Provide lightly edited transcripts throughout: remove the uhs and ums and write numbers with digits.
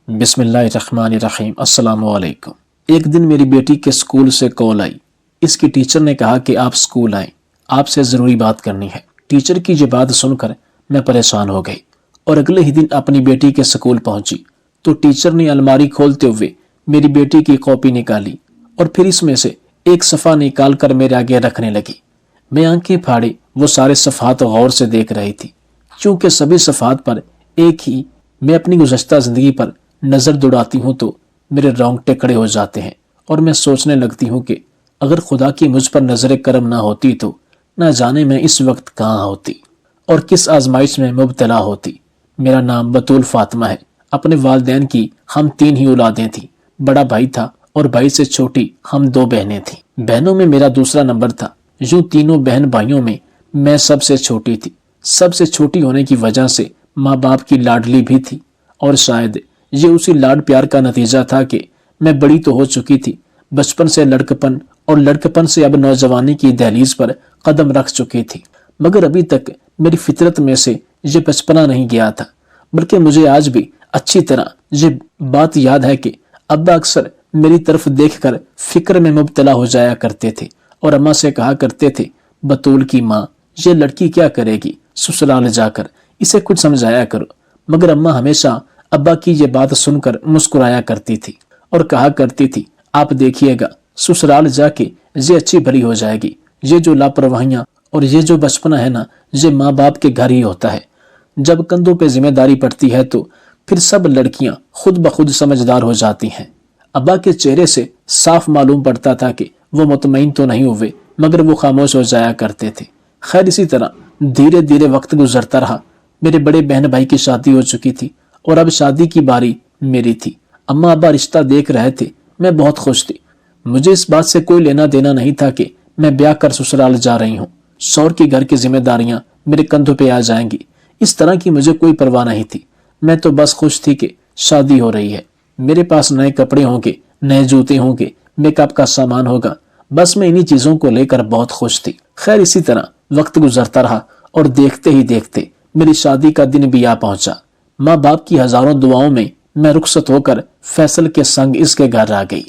بسم اللہ الرحمن الرحیم۔ السلام علیکم۔ ایک دن میری بیٹی کے اسکول سے کال آئی۔ اس کی ٹیچر نے کہا کہ آپ اسکول آئیں، آپ سے ضروری بات کرنی ہے۔ ٹیچر کی یہ بات سن کر میں پریشان ہو گئی اور اگلے ہی دن اپنی بیٹی کے اسکول پہنچی تو ٹیچر نے الماری کھولتے ہوئے میری بیٹی کی کاپی نکالی اور پھر اس میں سے ایک صفحہ نکال کر میرے آگے رکھنے لگی۔ میں آنکھیں پھاڑے وہ سارے صفحات غور سے دیکھ رہی تھی، چونکہ سبھی صفحات پر ایک ہی میں اپنی گزشتہ زندگی پر نظر دوڑاتی ہوں تو میرے رونگٹے کھڑے ہو جاتے ہیں اور میں سوچنے لگتی ہوں کہ اگر خدا کی مجھ پر نظر کرم نہ ہوتی تو نہ جانے میں اس وقت کہاں ہوتی اور کس آزمائش میں مبتلا ہوتی۔ میرا نام بطول فاطمہ ہے۔ اپنے والدین کی ہم 3 ہی اولادیں تھیں۔ بڑا بھائی تھا اور بھائی سے چھوٹی ہم 2 بہنیں تھیں۔ بہنوں میں میرا دوسرا نمبر تھا۔ یوں تینوں بہن بھائیوں میں سب سے چھوٹی تھی۔ سب سے چھوٹی ہونے کی وجہ سے ماں باپ کی لاڈلی بھی تھی اور شاید یہ اسی لاڈ پیار کا نتیجہ تھا کہ میں بڑی تو ہو چکی تھی، بچپن سے لڑکپن اور لڑکپن سے اب نوجوانی کی دہلیز پر قدم رکھ چکی تھی، مگر ابھی تک میری فطرت میں سے یہ بچپنا نہیں گیا تھا، بلکہ مجھے آج بھی اچھی طرح یہ بات یاد ہے کہ ابا اکثر میری طرف دیکھ کر فکر میں مبتلا ہو جایا کرتے تھے اور اماں سے کہا کرتے تھے، بطول کی ماں یہ لڑکی کیا کرے گی، سسرال جا کر اسے کچھ سمجھایا کرو۔ مگر اماں ہمیشہ ابا کی یہ بات سن کر مسکرایا کرتی تھی اور کہا کرتی تھی، آپ دیکھیے گا سسرال جا کے یہ اچھی بھلی ہو جائے گی۔ یہ جو لاپرواہیاں اور یہ جو بچپنا ہے نا، یہ ماں باپ کے گھر ہی ہوتا ہے۔ جب کندھوں پہ ذمہ داری پڑتی ہے تو پھر سب لڑکیاں خود بخود سمجھدار ہو جاتی ہیں۔ ابا کے چہرے سے صاف معلوم پڑتا تھا کہ وہ مطمئن تو نہیں ہوئے، مگر وہ خاموش ہو جایا کرتے تھے۔ خیر اسی طرح دھیرے دھیرے وقت گزرتا رہا۔ میرے بڑے بہن بھائی کی شادی ہو چکی تھی اور اب شادی کی باری میری تھی۔ اماں ابا رشتہ دیکھ رہے تھے، میں بہت خوش تھی۔ مجھے اس بات سے کوئی لینا دینا نہیں تھا کہ میں بیاہ کر سسرال جا رہی ہوں، شوہر کی گھر کی ذمہ داریاں میرے کندھوں پہ آ جائیں گی، اس طرح کی مجھے کوئی پرواہ نہیں تھی۔ میں تو بس خوش تھی کہ شادی ہو رہی ہے، میرے پاس نئے کپڑے ہوں گے، نئے جوتے ہوں گے، میک اپ کا سامان ہوگا، بس میں انہی چیزوں کو لے کر بہت خوش تھی۔ خیر اسی طرح وقت گزرتا رہا اور دیکھتے ہی دیکھتے میری شادی کا دن بھی آ پہنچا۔ ماں باپ کی ہزاروں دعاؤں میں رخصت ہو کر فیصل کے سنگ اس کے گھر آ گئی۔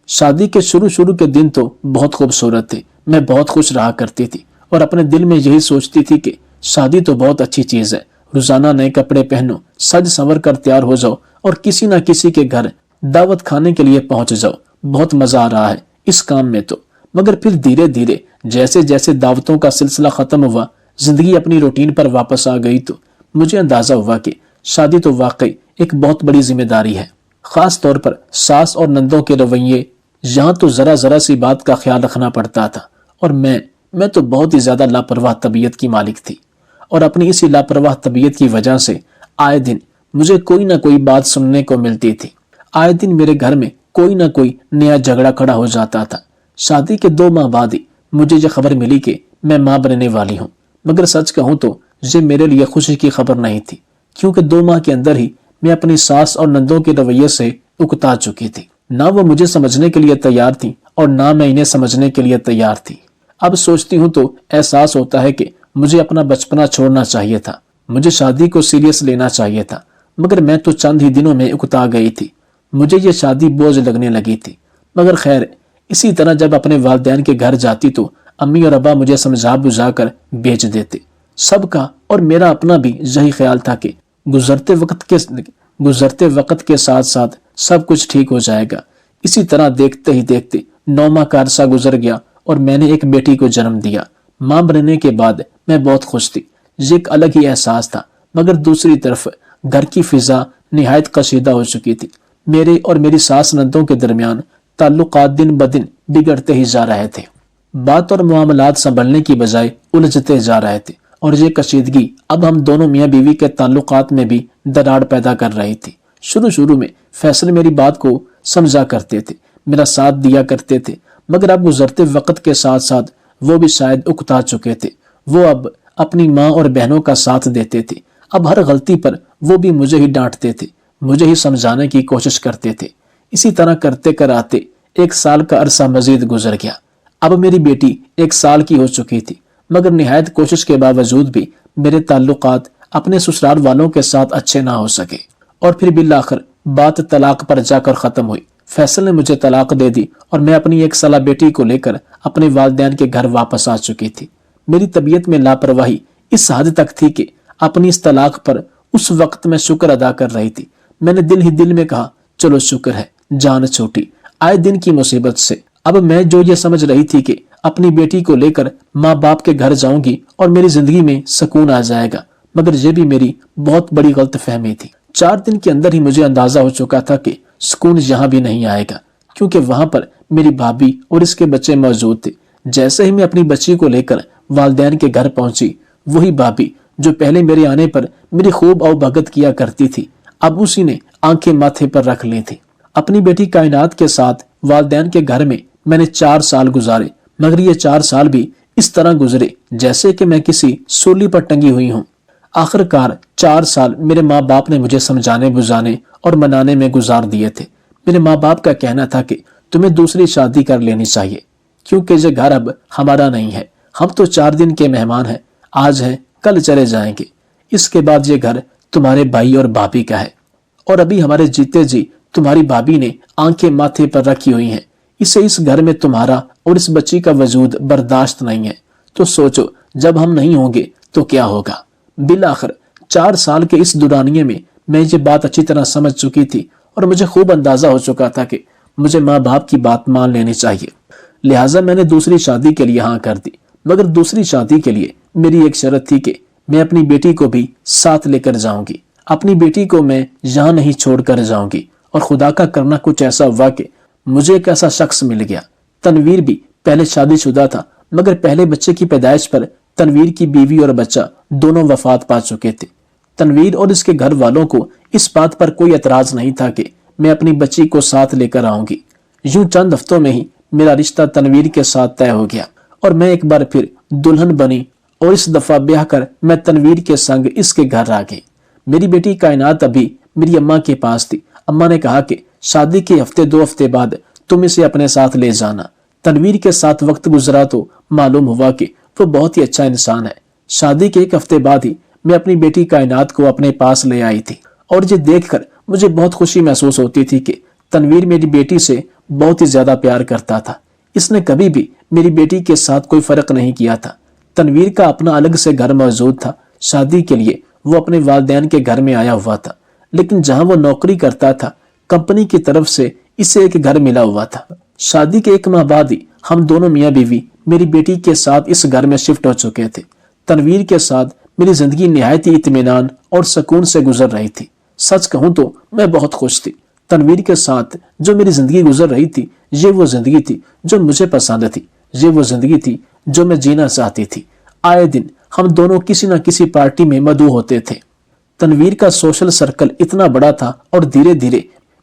شادی کے شروع کے دن تو بہت خوبصورت تھے۔ میں بہت خوش رہا کرتی تھی اور اپنے دل میں یہی سوچتی تھی کہ شادی تو بہت اچھی چیز ہے، روزانہ نئے کپڑے پہنو، سج سنور کر تیار ہو جاؤ اور کسی نہ کسی کے گھر دعوت کھانے کے لیے پہنچ جاؤ۔ بہت مزہ آ رہا ہے اس کام میں تو۔ مگر پھر دھیرے دھیرے جیسے جیسے دعوتوں کا سلسلہ ختم ہوا، زندگی اپنی روٹین پر واپس آ گئی تو مجھے اندازہ ہوا کہ شادی تو واقعی ایک بہت بڑی ذمہ داری ہے، خاص طور پر ساس اور نندوں کے رویے۔ یہاں تو ذرا سی بات کا خیال رکھنا پڑتا تھا اور میں تو بہت ہی زیادہ لاپرواہ طبیعت کی مالک تھی اور اپنی اسی لاپرواہ طبیعت کی وجہ سے آئے دن مجھے کوئی نہ کوئی بات سننے کو ملتی تھی۔ آئے دن میرے گھر میں کوئی نہ کوئی نیا جھگڑا کھڑا ہو جاتا تھا۔ شادی کے 2 ماہ بعد ہی مجھے یہ خبر ملی کہ میں ماں بننے والی ہوں، مگر سچ کہوں تو یہ میرے لیے خوشی کی خبر نہیں تھی، کیونکہ 2 ماہ کے اندر ہی میں اپنی ساس اور نندوں کے رویے سے اکتا چکی تھی۔ نہ وہ مجھے سمجھنے کے لیے تیار تھی اور نہ میں انہیں سمجھنے کے لیے تیار تھی۔ اب سوچتی ہوں تو احساس ہوتا ہے کہ مجھے اپنا بچپنا چھوڑنا چاہیے تھا، مجھے شادی کو سیریس لینا چاہیے تھا، مگر میں تو چند ہی دنوں میں اکتا گئی تھی۔ مجھے یہ شادی بوجھ لگنے لگی تھی۔ مگر خیر اسی طرح جب اپنے والدین کے گھر جاتی تو امی اور ابا مجھے سمجھا بجھا کر بھیج دیتے۔ سب کا اور میرا اپنا بھی یہی خیال تھا کہ گزرتے وقت کے ساتھ ساتھ سب کچھ ٹھیک ہو جائے گا۔ اسی طرح دیکھتے ہی دیکھتے 9 ماہ کا عرصہ گزر گیا اور میں نے ایک بیٹی کو جنم دیا۔ ماں بننے کے بعد میں بہت خوش تھی، یہ ایک الگ ہی احساس تھا، مگر دوسری طرف گھر کی فضا نہایت کشیدہ ہو چکی تھی۔ میرے اور میری ساس نندوں کے درمیان تعلقات دن بدن بگڑتے ہی جا رہے تھے، بات اور معاملات سنبھلنے کی بجائے الجھتے جا رہے تھے اور یہ کشیدگی اب ہم دونوں میاں بیوی کے تعلقات میں بھی دراڑ پیدا کر رہی تھی۔ شروع میں فیصل میری بات کو سمجھا کرتے تھے، میرا ساتھ دیا کرتے تھے، مگر اب گزرتے وقت کے ساتھ ساتھ وہ بھی شاید اکتا چکے تھے۔ وہ اب اپنی ماں اور بہنوں کا ساتھ دیتے تھے۔ اب ہر غلطی پر وہ بھی مجھے ہی ڈانٹتے تھے، مجھے ہی سمجھانے کی کوشش کرتے تھے۔ اسی طرح کرتے کراتے 1 سال کا عرصہ مزید گزر گیا۔ اب میری بیٹی 1 سال کی ہو چکی تھی، مگر نہایت کوشش کے باوجود بھی میرے تعلقات اپنے سسرال والوں کے ساتھ اچھے نہ ہو سکے اور پھر بالآخر بات طلاق پر جا کر ختم ہوئی۔ فیصل نے مجھے طلاق دے دی اور میں اپنی 1 سالہ بیٹی کو لے کر اپنے والدین کے گھر واپس آ چکی تھی۔ میری طبیعت میں لاپرواہی اس حد تک تھی کہ اپنی اس طلاق پر اس وقت میں شکر ادا کر رہی تھی۔ میں نے دل ہی دل میں کہا چلو شکر ہے، جان چھوٹی آئے دن کی مصیبت سے۔ اب میں جو یہ سمجھ رہی تھی کہ اپنی بیٹی کو لے کر ماں باپ کے گھر جاؤں گی اور میری زندگی میں سکون آ جائے گا، مگر یہ بھی میری بہت بڑی غلط فہمی تھی۔ 4 دن کے اندر ہی مجھے اندازہ ہو چکا تھا کہ سکون یہاں بھی نہیں آئے گا، کیونکہ وہاں پر میری بھابھی اور اس کے بچے موجود تھے۔ جیسے ہی میں اپنی بچی کو لے کر والدین کے گھر پہنچی، وہی بھابھی جو پہلے میرے آنے پر میری خوب او بھگت کیا کرتی تھی، اب اسی نے آنکھیں ماتھے پر رکھ لی تھی۔ اپنی بیٹی کائنات کے ساتھ والدین کے گھر میں نے 4 سال گزارے، مگر یہ 4 سال بھی اس طرح گزرے جیسے کہ میں کسی سولی پر ٹنگی ہوئی ہوں۔ آخر کار 4 سال میرے ماں باپ نے مجھے سمجھانے بجھانے اور منانے میں گزار دیے تھے۔ میرے ماں باپ کا کہنا تھا کہ تمہیں دوسری شادی کر لینی چاہیے، کیونکہ یہ گھر اب ہمارا نہیں ہے، ہم تو 4 دن کے مہمان ہیں، آج ہیں کل چلے جائیں گے، اس کے بعد یہ گھر تمہارے بھائی اور بھابھی کا ہے، اور ابھی ہمارے جیتے جی تمہاری بھابھی نے آنکھیں ماتھے پر رکھی ہوئی ہیں، اسے اس گھر میں تمہارا اور اس بچی کا وجود برداشت نہیں ہے، تو سوچو جب ہم نہیں ہوں گے تو کیا ہوگا۔ بالآخر 4 سال کے اس دورانیے میں یہ بات اچھی طرح سمجھ چکی تھی اور مجھے خوب اندازہ ہو چکا تھا کہ مجھے ماں باپ کی بات مان لینی چاہیے، لہٰذا میں نے دوسری شادی کے لیے ہاں کر دی، مگر دوسری شادی کے لیے میری ایک شرط تھی کہ میں اپنی بیٹی کو بھی ساتھ لے کر جاؤں گی، اپنی بیٹی کو میں یہاں نہیں چھوڑ کر جاؤں گی۔ اور خدا کا کرنا کچھ ایسا ہوا کہ مجھے ایک ایسا شخص مل گیا۔ تنویر بھی پہلے شادی شدہ تھا، مگر پہلے بچے کی پیدائش پر تنویر کی بیوی اور بچہ دونوں وفات پا چکے تھے۔ تنویر اور اس کے گھر والوں کو اس بات پر کوئی اعتراض نہیں تھا کہ میں اپنی بچی کو ساتھ لے کر آؤں گی۔ یوں چند ہفتوں میں ہی میرا رشتہ تنویر کے ساتھ طے ہو گیا اور میں ایک بار پھر دلہن بنی، اور اس دفعہ بیاہ کر میں تنویر کے سنگ اس کے گھر آ گئی۔ میری بیٹی کائنات ابھی میری اماں کے پاس تھی۔ اماں نے کہا کہ شادی کے 2 ہفتے بعد تم اسے اپنے ساتھ لے جانا۔ تنویر کے ساتھ وقت گزرا تو معلوم ہوا کہ وہ بہت ہی اچھا انسان ہے۔ شادی کے 1 ہفتے بعد ہی میں اپنی بیٹی کائنات کو اپنے پاس لے آئی تھی، اور یہ دیکھ کر مجھے بہت خوشی محسوس ہوتی تھی کہ تنویر میری بیٹی سے بہت ہی زیادہ پیار کرتا تھا۔ اس نے کبھی بھی میری بیٹی کے ساتھ کوئی فرق نہیں کیا تھا۔ تنویر کا اپنا الگ سے گھر موجود تھا، شادی کے لیے وہ اپنے والدین کے گھر میں آیا ہوا تھا، لیکن جہاں وہ نوکری کرتا تھا کمپنی کی طرف سے اسے ایک گھر ملا ہوا تھا۔ شادی کے 1 ماہ بعد ہی ہم دونوں میاں بیوی میری بیٹی کے ساتھ اس گھر میں شفٹ ہو چکے تھے۔ تنویر کے ساتھ میری زندگی نہایت ہی اطمینان اور سکون سے گزر رہی تھی۔ سچ کہوں تو میں بہت خوش تھی۔ تنویر کے ساتھ جو میری زندگی گزر رہی تھی، یہ وہ زندگی تھی جو مجھے پسند تھی، یہ وہ زندگی تھی جو میں جینا چاہتی تھی۔ آئے دن ہم دونوں کسی نہ کسی پارٹی میں مدعو ہوتے تھے۔ تنویر کا سوشل سرکل اتنا بڑا تھا اور دھیرے دھیرے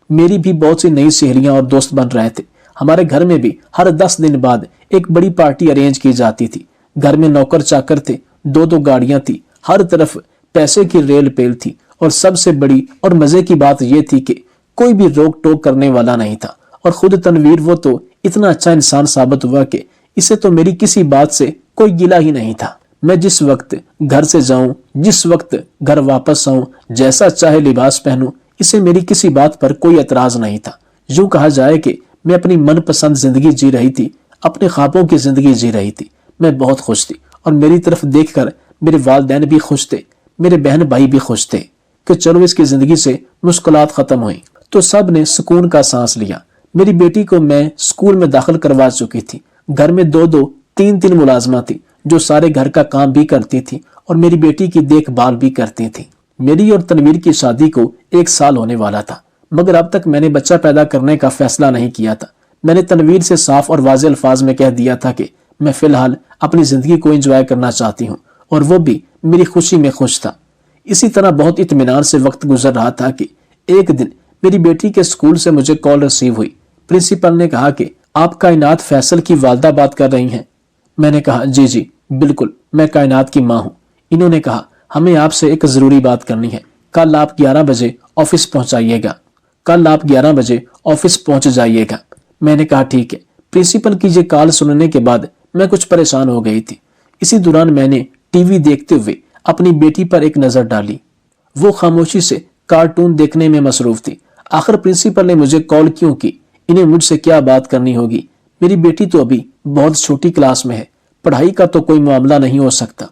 میری بھی بہت سی نئی سہیلیاں اور دوست بن رہے تھے۔ ہمارے گھر میں بھی ہر 10 دن بعد ایک بڑی پارٹی ارینج کی جاتی تھی۔ گھر میں نوکر چاکر تھے، 2 گاڑیاں تھی، ہر طرف پیسے کی ریل پیل تھی، اور سب سے بڑی اور مزے کی بات یہ تھی کہ کوئی بھی روک ٹوک کرنے والا نہیں تھا۔ اور خود تنویر وہ تو اتنا اچھا انسان ثابت ہوا کہ اسے تو میری کسی بات سے کوئی گلہ ہی نہیں تھا۔ میں جس وقت گھر سے جاؤں، جس وقت گھر واپس آؤں، جیسا چاہے لباس پہنوں، اسے میری کسی بات پر کوئی اعتراض نہیں تھا۔ یوں کہا جائے کہ میں اپنی من پسند زندگی جی رہی تھی، اپنے خوابوں کی زندگی جی رہی تھی۔ میں بہت خوش تھی، اور میری طرف دیکھ کر میرے والدین بھی خوش تھے، میرے بہن بھائی بھی خوش تھے کہ چلو اس کی زندگی سے مشکلات ختم ہوئیں، تو سب نے سکون کا سانس لیا۔ میری بیٹی کو میں اسکول میں داخل کروا چکی تھی۔ گھر میں 2 3 ملازمہ تھی جو سارے گھر کا کام بھی کرتی تھی اور میری بیٹی کی دیکھ بھال بھی کرتی تھی۔ میری اور تنویر کی شادی کو 1 سال ہونے والا تھا، مگر اب تک میں نے بچہ پیدا کرنے کا فیصلہ نہیں کیا تھا۔ میں نے تنویر سے صاف اور واضح الفاظ میں کہہ دیا تھا کہ میں فی الحال اپنی زندگی کو انجوائے کرنا چاہتی ہوں، اور وہ بھی میری خوشی میں خوش تھا۔ اسی طرح بہت اطمینان سے وقت گزر رہا تھا کہ ایک دن میری بیٹی کے اسکول سے مجھے کال ریسیو ہوئی۔ پرنسپل نے کہا کہ آپ کائنات فیصل کی والدہ بات کر رہی ہیں؟ میں نے کہا جی بالکل، میں کائنات کی ماں ہوں۔ انہوں نے کہا ہمیں آپ سے ایک ضروری بات کرنی ہے، کل آپ 11 بجے آفس پہنچائیے گا، کل آپ 11 بجے آفس پہنچ جائیے گا۔ میں نے کہا ٹھیک ہے۔ پرنسپل کی یہ کال سننے کے بعد میں کچھ پریشان ہو گئی تھی۔ اسی دوران میں نے ٹی وی دیکھتے ہوئے اپنی بیٹی پر ایک نظر ڈالی۔ وہ خاموشی سے کارٹون دیکھنے میں مصروف تھی۔ آخر پرنسپل نے مجھے کال کیوں کی؟ انہیں مجھ سے کیا بات کرنی ہوگی؟ میری بیٹی تو ابھی بہت چھوٹی کلاس میں ہے، پڑھائی کا تو کوئی معاملہ نہیں ہو سکتا،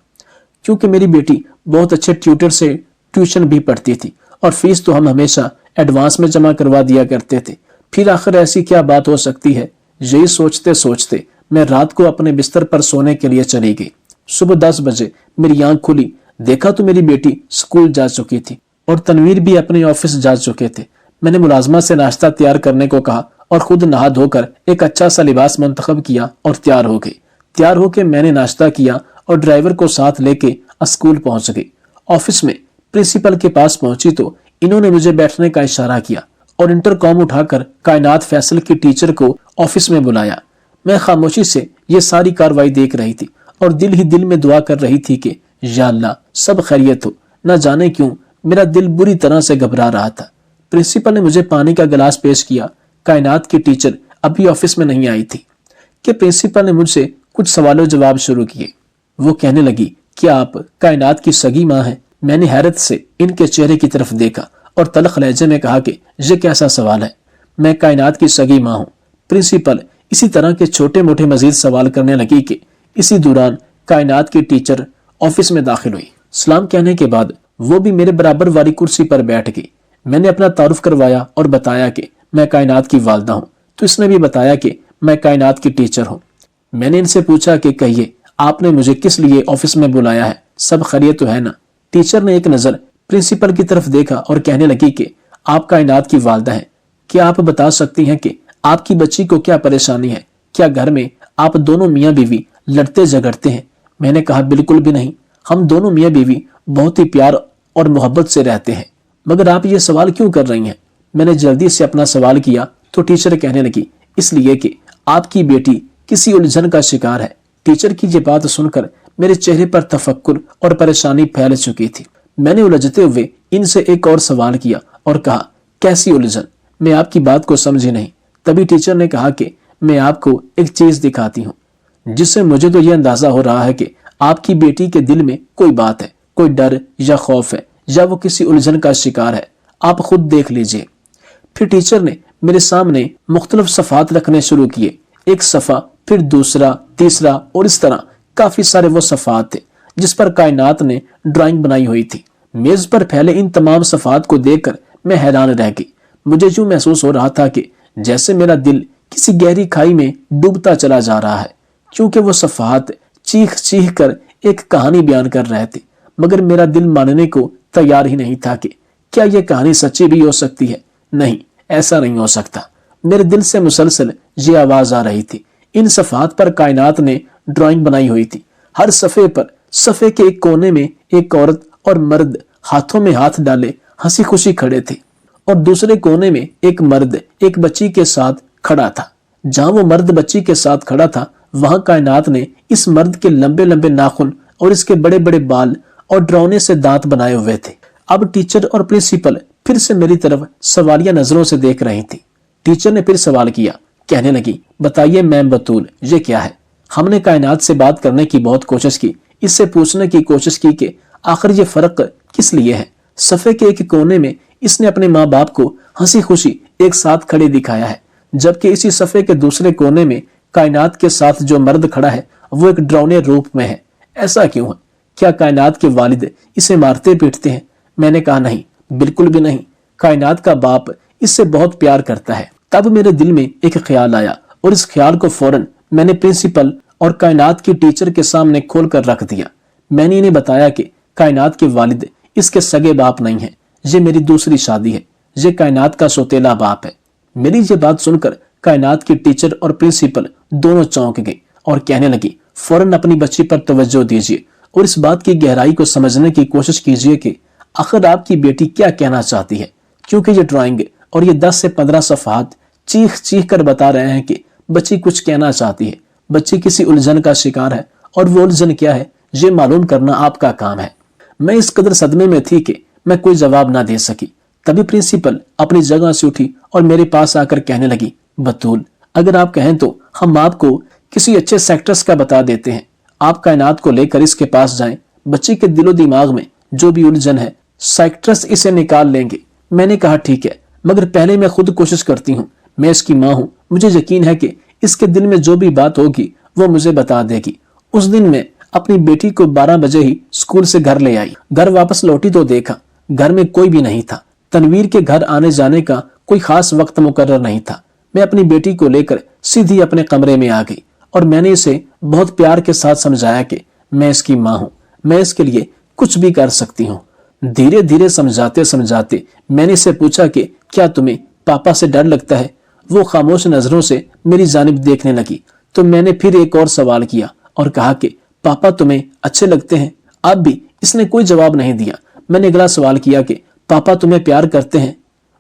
کیونکہ میری بیٹی بہت اچھے ٹیوٹر سے ٹیوشن بھی پڑھتی تھی اور فیس تو ہم ہمیشہ ایڈوانس میں جمع کروا دیا کرتے تھے، پھر آخر ایسی کیا بات ہو سکتی ہے؟ یہی سوچتے سوچتے میں رات کو اپنے بستر پر سونے کے لیے چلی گئی۔ صبح 10 بجے میری آنکھ کھلی، دیکھا تو میری بیٹی اسکول جا چکی تھی اور تنویر بھی اپنے آفس جا چکے تھے۔ میں نے ملازمہ سے ناشتہ تیار کرنے کو کہا اور خود نہا دھو کر ایک اچھا سا لباس منتخب کیا اور تیار ہو گئی۔ تیار ہو کے میں نے ناشتہ کیا اور ڈرائیور کو ساتھ لے کے اسکول پہنچ گئی۔ آفس میں پرنسپل کے پاس پہنچی تو انہوں نے مجھے بیٹھنے کا اشارہ کیا اور انٹر کام اٹھا کر کائنات فیصل کی ٹیچر کو آفس میں بلایا۔ میں خاموشی سے یہ ساری کاروائی دیکھ رہی تھی اور دل ہی دل میں دعا کر رہی تھی کہ یا اللہ سب خیریت ہو۔ نہ جانے کیوں میرا دل بری طرح سے گھبرا رہا تھا۔ پرنسپل نے مجھے پانی کا گلاس پیش کیا۔ کائنات کی ٹیچر ابھی آفس میں نہیں آئی تھی کہ پرنسپل نے مجھ سے کچھ سوال و جواب شروع کیے۔ وہ کہنے لگی کیا آپ کائنات کی سگی ماں ہیں؟ میں نے حیرت سے ان کے چہرے کی طرف دیکھا اور تلخ لہجے میں کہا کہ یہ کیسا سوال ہے، میں کائنات کی سگی ماں ہوں۔ پرنسپل اسی طرح کے چھوٹے موٹے مزید سوال کرنے لگی کہ اسی دوران کائنات کی ٹیچر آفس میں داخل ہوئی۔ سلام کہنے کے بعد وہ بھی میرے برابر والی کرسی پر بیٹھ گئی۔ میں نے اپنا تعارف کروایا اور بتایا کہ میں کائنات کی والدہ ہوں، تو اس نے بھی بتایا کہ میں کائنات کی ٹیچر ہوں۔ میں نے ان سے پوچھا کہ کہیے آپ نے مجھے کس لیے آفس میں بلایا ہے، سب خیریت تو ہے نا؟ ٹیچر نے ایک نظر پرنسپل کی طرف دیکھا اور کہنے لگی کہ آپ کائنات کی والدہ ہیں، کیا آپ بتا سکتی ہیں کہ آپ کی بچی کو کیا پریشانی ہے؟ کیا گھر میں آپ دونوں میاں بیوی لڑتے جھگڑتے ہیں؟ میں نے کہا بالکل بھی نہیں، ہم دونوں میاں بیوی بہت ہی پیار اور محبت سے رہتے ہیں۔ مگر آپ یہ سوال کیوں کر رہی ہیں؟ میں نے جلدی سے اپنا سوال کیا تو ٹیچر کہنے لگی اس لیے کہ آپ کی بیٹی کسی الجھن کا شکار ہے۔ ٹیچر کی یہ بات سن کر میرے چہرے پر تفکر اور پریشانی پھیل چکی تھی۔ میں نے الجھتے ہوئے ان سے ایک اور سوال کیا اور کہا کیسی الجھن؟ میں آپ کی بات کو سمجھی نہیں۔ تبھی ٹیچر نے کہا کہ میں آپ کو ایک چیز دکھاتی ہوں جس سے مجھے تو یہ اندازہ ہو رہا ہے کہ آپ کی بیٹی کے دل میں کوئی بات ہے، کوئی ڈر یا خوف ہے یا وہ کسی الجھن کا شکار ہے، آپ خود دیکھ لیجئے۔ پھر ٹیچر نے میرے سامنے مختلف صفحات رکھنے شروع کیے، ایک صفحہ پھر دوسرا تیسرا اور اس طرح کافی سارے وہ صفحات تھے جس پر کائنات نے ڈرائنگ بنائی ہوئی تھی۔ میز پر پھیلے ان تمام صفحات کو دیکھ کر میں حیران رہ گئی۔ مجھے یوں محسوس ہو رہا تھا کہ جیسے میرا دل کسی گہری کھائی میں ڈوبتا چلا جا رہا ہے، کیونکہ وہ صفحات چیخ چیخ کر ایک کہانی بیان کر رہے تھے، مگر میرا دل ماننے کو تیار ہی نہیں تھا کہ کیا یہ کہانی سچی بھی ہو سکتی ہے؟ نہیں، ایسا نہیں ہو سکتا۔ میرے دل سے مسلسل یہ آواز آ رہی تھی۔ ان صفحات پر کائنات نے ڈرائنگ بنائی ہوئی تھی۔ ہر صفحے پر صفحے کے ایک کونے میں ایک عورت اور مرد ہاتھوں میں ہاتھ ڈالے ہنسی خوشی کھڑے تھے اور دوسرے کونے میں ایک مرد ایک بچی کے ساتھ کھڑا تھا۔ جہاں وہ مرد بچی کے ساتھ کھڑا تھا وہاں کائنات نے اس مرد کے لمبے لمبے ناخن اور اس کے بڑے بڑے بال اور ڈراؤنے سے دانت بنائے ہوئے تھے۔ اب ٹیچر اور پرنسپل پھر سے میری طرف سوالیہ نظروں سے دیکھ رہی تھی۔ ٹیچر نے پھر سوال کیا، کہنے لگی بتائیے میم بطول یہ کیا ہے؟ ہم نے کائنات سے بات کرنے کی بہت کوشش کی، اس سے پوچھنے کی کوشش کی کہ آخر یہ فرق کس لیے ہے۔ صفحے کے ایک کونے میں اس نے اپنے ماں باپ کو ہنسی خوشی ایک ساتھ کھڑے دکھایا ہے، جبکہ اسی صفحے کے دوسرے کونے میں کائنات کے ساتھ جو مرد کھڑا ہے وہ ایک ڈراؤنے روپ میں ہے۔ ایسا کیوں ہے؟ کیا کائنات کے والد اسے مارتے پیٹتے ہیں؟ میں نے کہا نہیں، بالکل بھی نہیں، کائنات کا باپ اس سے بہت پیار کرتا ہے۔ تب میرے دل میں ایک خیال آیا اور اس خیال کو فوراً میں نے پرنسپل اور کائنات کی ٹیچر کے سامنے کھول کر رکھ دیا۔ میں نے انہیں بتایا کہ کائنات کے والد اس کے سگے باپ نہیں ہیں، یہ میری دوسری شادی ہے، یہ کائنات کا سوتیلا باپ ہے۔ میری یہ بات سن کر کائنات کی ٹیچر اور پرنسپل دونوں چونک گئی اور کہنے لگی فوراً اپنی بچی پر توجہ دیجیے اور اس بات کی گہرائی کو سمجھنے کی کوشش کیجیے کہ آخر آپ کی بیٹی کیا کہنا چاہتی ہے، کیونکہ یہ ڈرائنگ اور یہ 10 سے 15 صفحات چیخ چیخ کر بتا رہے ہیں کہ بچی کچھ کہنا چاہتی ہے، بچی کسی الجھن کا شکار ہے، اور وہ الجھن کیا ہے یہ معلوم کرنا آپ کا کام ہے۔ میں اس قدر صدمے میں تھی کہ میں کوئی جواب نہ دے سکی۔ تبھی پرنسپل اپنی جگہ سے اٹھی اور میرے پاس آ کر کہنے لگی بطول اگر آپ کہیں تو ہم آپ کو کسی اچھے سیکٹرس کا بتا دیتے ہیں، آپ کائنات کو لے کر اس کے پاس جائیں، بچی کے دل و دماغ میں جو بھی الجھن ہے سیکٹرس اسے نکال لیں گے۔ میں نے کہا ٹھیک ہے، مگر پہلے میں خود کوشش کرتی ہوں. میں اس کی ماں ہوں, مجھے یقین ہے کہ اس کے دل میں جو بھی بات ہوگی وہ مجھے بتا دے گی. اس دن میں اپنی بیٹی کو 12 بجے ہی اسکول سے گھر لے آئی. گھر واپس لوٹی تو دیکھا گھر میں کوئی بھی نہیں تھا. تنویر کے گھر آنے جانے کا کوئی خاص وقت مقرر نہیں تھا. میں اپنی بیٹی کو لے کر سیدھی اپنے کمرے میں آ گئی اور میں نے اسے بہت پیار کے ساتھ سمجھایا کہ میں اس کی ماں ہوں, میں اس کے لیے کچھ بھی کر سکتی ہوں. دھیرے دھیرے سمجھاتے سمجھاتے میں نے اسے پوچھا کہ کیا تمہیں پاپا سے ڈر لگتا ہے؟ وہ خاموش نظروں سے میری جانب دیکھنے لگی تو میں نے پھر ایک اور سوال کیا اور کہا کہ پاپا تمہیں اچھے لگتے ہیں؟ اب بھی اس نے کوئی جواب نہیں دیا. میں نے اگلا سوال کیا کہ پاپا تمہیں پیار کرتے ہیں؟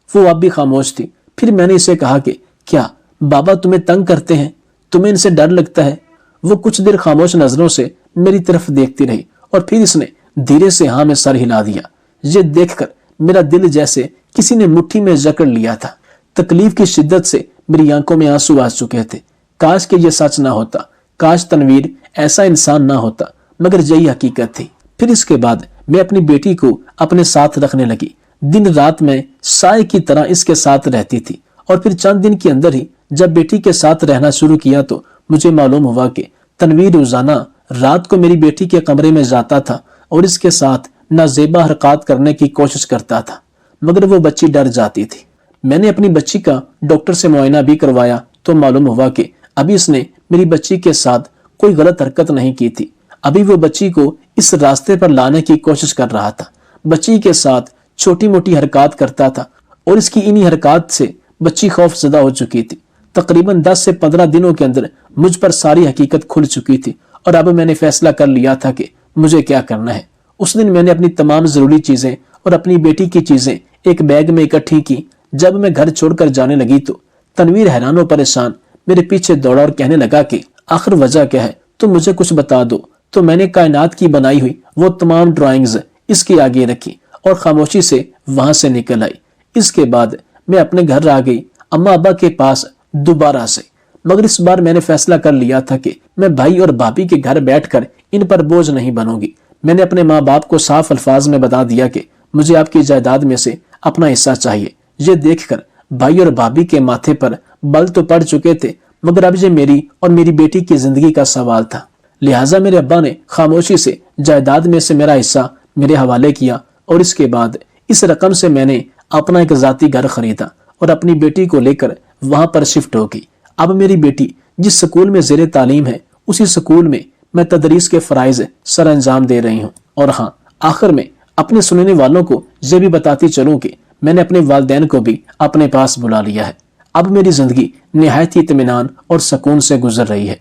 وہ اب بھی خاموش تھی. پھر میں نے اسے کہا کہ کیا بابا تمہیں تنگ کرتے ہیں؟ تمہیں ان سے ڈر لگتا ہے؟ وہ کچھ دیر خاموش نظروں سے میری طرف دیکھتی رہی اور پھر اس نے دھیرے سے ہاں میں سر ہلا دیا. یہ دیکھ کر میرا دل جیسے کسی نے مٹھی میں جکڑ لیا تھا. تکلیف کی شدت سے میری آنکھوں میں آنسو آ چکے تھے. کاش کہ یہ سچ نہ ہوتا, کاش تنویر ایسا انسان نہ ہوتا, مگر یہی حقیقت تھی. پھر اس کے بعد میں اپنی بیٹی کو اپنے ساتھ رکھنے لگی. دن رات میں سائے کی طرح اس کے ساتھ رہتی تھی اور پھر چند دن کے اندر ہی جب بیٹی کے ساتھ رہنا شروع کیا تو مجھے معلوم ہوا کہ تنویر روزانہ رات کو میری بیٹی کے کمرے میں جاتا تھا اور اس کے ساتھ نازیبا حرکات کرنے کی کوشش کرتا تھا, مگر وہ بچی ڈر جاتی تھی. میں نے اپنی بچی کا ڈاکٹر سے معائنہ بھی کروایا تو معلوم ہوا کہ ابھی اس نے میری بچی کے ساتھ کوئی غلط حرکت نہیں کی تھی. ابھی وہ بچی کو اس راستے پر لانے کی کوشش کر رہا تھا. بچی کے ساتھ چھوٹی موٹی حرکات کرتا تھا اور اس کی انہی حرکات سے بچی خوف زدہ ہو چکی تھی. تقریباً 10 سے 15 دنوں کے اندر مجھ پر ساری حقیقت کھل چکی تھی اور اب میں نے فیصلہ کر لیا تھا کہ مجھے کیا کرنا ہے. اس دن میں نے اپنی تمام ضروری چیزیں اور اپنی بیٹی کی چیزیں ایک بیگ میں اکٹھی کی. جب میں گھر چھوڑ کر جانے لگی تو تنویر حیران و پریشان میرے پیچھے دوڑا اور کہنے لگا کہ آخر وجہ کیا ہے, تم مجھے کچھ بتا دو. تو میں نے کائنات کی بنائی ہوئی وہ تمام ڈرائنگز اس کے آگے رکھی اور خاموشی سے وہاں سے نکل آئی. اس کے بعد میں اپنے گھر آ گئی, اماں ابا کے پاس دوبارہ سے. مگر اس بار میں نے فیصلہ کر لیا تھا کہ میں بھائی اور بھابھی کے گھر بیٹھ کر ان پر بوجھ نہیں بنوں گی. میں نے اپنے ماں باپ کو صاف الفاظ میں بتا دیا کہ مجھے آپ کی جائیداد میں سے اپنا حصہ چاہیے. یہ دیکھ کر بھائی اور بھابھی کے ماتھے پر بل تو پڑ چکے تھے, مگر اب یہ میری اور میری بیٹی کی زندگی کا سوال تھا. لہٰذا میرے ابا نے خاموشی سے جائیداد میں سے میرا حصہ میرے حوالے کیا اور اس کے بعد اس رقم سے میں نے اپنا ایک ذاتی گھر خریدا اور اپنی بیٹی کو لے کر وہاں پر شفٹ ہو گئی. اب میری بیٹی جس سکول میں زیر تعلیم ہے اسی سکول میں تدریس کے فرائض سر انجام دے رہی ہوں. اور ہاں, آخر میں اپنے سننے والوں کو یہ بھی بتاتی چلوں کہ میں نے اپنے والدین کو بھی اپنے پاس بلا لیا ہے. اب میری زندگی نہایت ہی اطمینان اور سکون سے گزر رہی ہے.